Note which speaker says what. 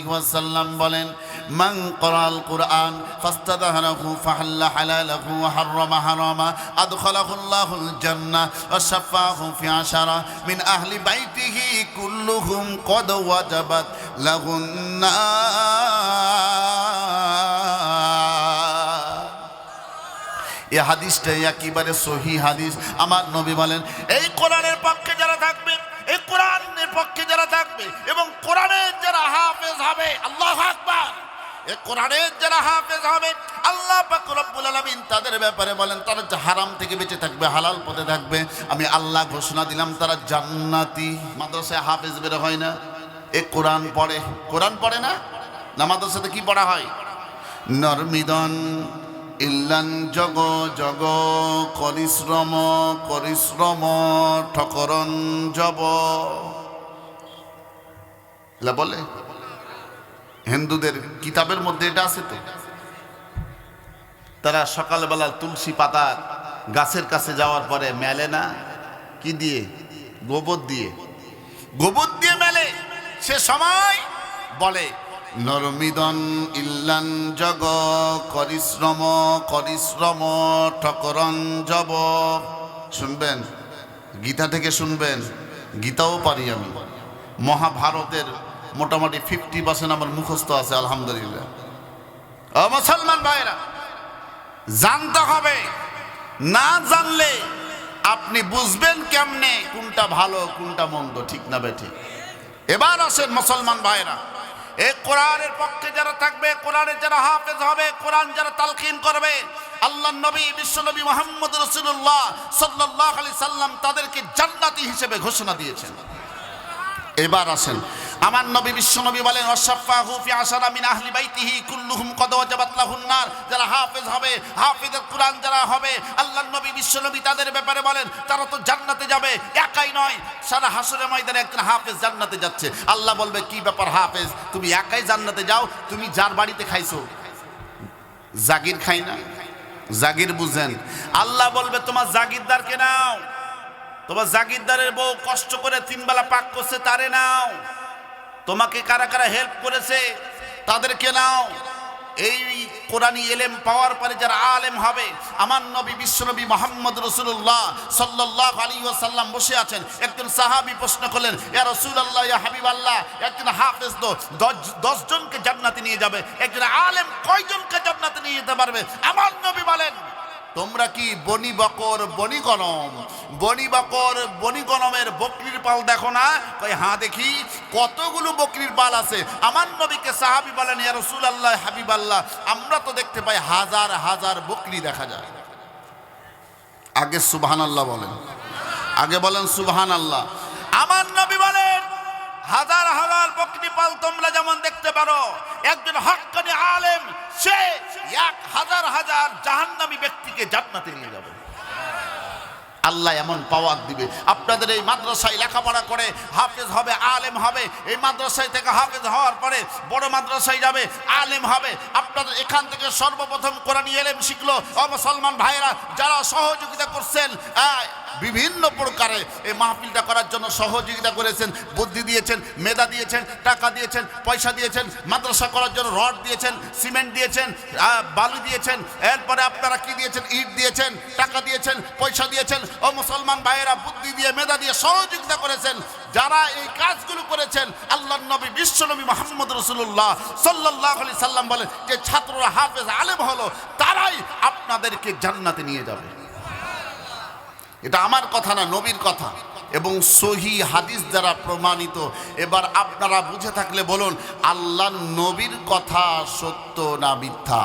Speaker 1: আলাইহি ওয়াসাল্লাম বলেন, মান ক্বরাআল কুরআন ফাস্তাদহারাহু ফাহাল্লা হালালাহু ওয়া হাররামা হারামা আদখালাহুল্লাহুল জান্নাহ ওয়া শাফাআহু ফি আশারা মিন আহলি বাইতিহি কুল্লুহুম ক্বাদ ওয়াজাবাত লাহুন নার। এই হাদিসটা একেবারে সহিহ হাদিস। আমার নবী বলেন, এই কোরআনের পক্ষে যারা থাকবে, এই কোরআনের পক্ষে যারা থাকবে এবং কোরআনের যারা হাফেজ হবে, আল্লাহু আকবার, এই কোরআনের যারা হাফেজ হবে, আল্লাহ পাক রব্বুল আলামিন তাদের ব্যাপারে বলেন তারা হারাম থেকে বেঁচে থাকবে, হালাল পথে থাকবে। আমি আল্লাহ ঘোষণা দিলাম তারা জান্নাতি। মাদ্রাসায় হাফেজ বের হয় না, এ কোরআন পড়ে। কোরআন পড়ে না, না মাদ্রাসাতে কি পড়া হয়? নরমিদন ইল্লান জগ জগ করিশ্রম করিশ্রম ঠকরন জব, এলা বলে। হিন্দুদের কিতাবের মধ্যে এটা আছে তো। তারা সকালবেলা তুলসী পাতা গাছের কাছে যাওয়ার পরে মেলে না, কি দিয়ে? গোবর দিয়ে। গোবর দিয়ে মেলে। সে সময় বলে নরমিদন ইল্লান জগ করিশ্রম করিশ্রম ঠকরন জব। শুনবেন, গীতা থেকে শুনবেন। গীতাও পারি আমি। মহাভারতের মোটামুটি 50% আমার মুখস্থ আছে, আলহামদুলিল্লাহ। ও মুসলমান ভাইরা, জানতে হবে। না জানলে আপনি বুঝবেন কেমনে কোনটা ভালো কোনটা মন্দ, ঠিক না বেঠিক? এবার আসেন মুসলমান ভাইরা, এই কোরআনের পক্ষে যারা থাকবে, কোরআনের যারা হাফেজ হবে, কোরআন যারা তালকিন করবে, আল্লাহর নবী বিশ্বনবী মুহাম্মদ রাসূলুল্লাহ সাল্লাল্লাহু আলাইহি সাল্লাম তাদেরকে জান্নাতি হিসেবে ঘোষণা দিয়েছেন। এবার আসেন, আমার নবী বিশ্বনবী বলেন ওয়াশাফাহু ফি আশারা মিন আহলি বাইতিহি কুল্লুহুম কদ ওয়াজাবাত লাহুন নার। যারা হাফেজ হবে, হাফেজের কোরআন যারা হবে, আল্লাহর নবী বিশ্বনবী তাদের ব্যাপারে বলেন তারা তো জান্নাতে যাবে। একাই নয়, সারা হাসরের ময়দানে একজন হাফেজ জান্নাতে যাচ্ছে। আল্লাহ বলবে, কি ব্যাপার হাফেজ, তুমি একাই জান্নাতে যাও? তুমি যার বাড়িতে খাইছো, জাগির খাই না, জাগির বুঝেন। আল্লাহ বলবে তোমার জাগিরদারকে নাও, তোমার জাগিরদারের বউ কষ্ট করে 3 বেলা পাক করছে, তারে নাও। তোমাকে কারা কারা হেল্প করেছে তাদেরকে নাও। এই কোরআনী ইলম পাওয়ার পরে যারা আলেম হবে, আমার নবী বিশ্বনবী মুহাম্মদ রাসূলুল্লাহ সাল্লাল্লাহু আলাইহি ওয়াসাল্লাম বসে আছেন। একজন সাহাবী প্রশ্ন করলেন, ইয়া রাসূলুল্লাহ, ইয়া হাবিবাল্লাহ, একজন হাফেজ তো 10 জনকে জান্নাতে নিয়ে যাবে, একজন আলেম কয়জনকে জান্নাতে নিয়ে যেতে পারবে? আমার নবী বলেন, তোমরা কি বনি বকর বনিগণম, বনি বকর বনিগণমের বকরির পাল দেখো না? কই হ্যাঁ দেখি। কতগুলো বকরির পাল আছে? আমার নবীকে সাহাবী বলেন, ইয়া রাসূলুল্লাহ, হাবিবাল্লাহ, আমরা তো দেখতে পাই হাজার হাজার বকরি দেখা যায়। আগে সুবহানাল্লাহ বলেন, আগে বলেন সুবহানাল্লাহ। আমার নবী বলেন হাজার হাজার বকরি পাল তোমরা যেমন দেখতে পারো, একজন হক্কানি আলেম সে 1000 হাজার জাহান্নামী ব্যক্তিকে জান্নাতে নিয়ে যাবে। আল্লাহ এমন পাওয়ার দিবে। আপনাদের এই মাদ্রাসায় লেখাপড়া করে হাফেজ হবে, আলেম হবে। এই মাদ্রাসায় থেকে হাফেজ হওয়ার পরে বড় মাদ্রাসায় যাবে, আলেম হবে। আপনাদের এখান থেকে সর্বপ্রথম কোরআনী ইলম শিখলো। ও মুসলমান ভাইরা, যারা সহযোগিতা করছেন, বিভিন্ন প্রকারে এই মাহফিলটা করার জন্য সহযোগিতা করেছেন, বুদ্ধি দিয়েছেন, মেধা দিয়েছেন, টাকা দিয়েছেন, পয়সা দিয়েছেন, মাদ্রাসা করার জন্য রড দিয়েছেন, সিমেন্ট দিয়েছেন, বালু দিয়েছেন, এরপরে আপনারা কি দিয়েছেন? ইট দিয়েছেন, টাকা দিয়েছেন, পয়সা দিয়েছেন। ও মুসলমান ভাইয়েরা, বুদ্ধি দিয়ে মেধা দিয়ে সহযোগিতা করেছেন। যারা এই কাজগুলো করেছেন, আল্লাহর নবী বিশ্বনবী মুহাম্মদ রাসূলুল্লাহ সাল্লাল্লাহু আলাইহি সাল্লাম বলেন যে ছাত্ররা হাফেজ আলেম হলো, তারাই আপনাদেরকে জান্নাতে নিয়ে যাবে। এটা আমার কথা না, নবীর কথা এবং সহিহ হাদিস দ্বারা প্রমাণিত। এবার আপনারা বুঝে থাকলে বলুন, আল্লাহর নবীর কথা সত্য না মিথ্যা?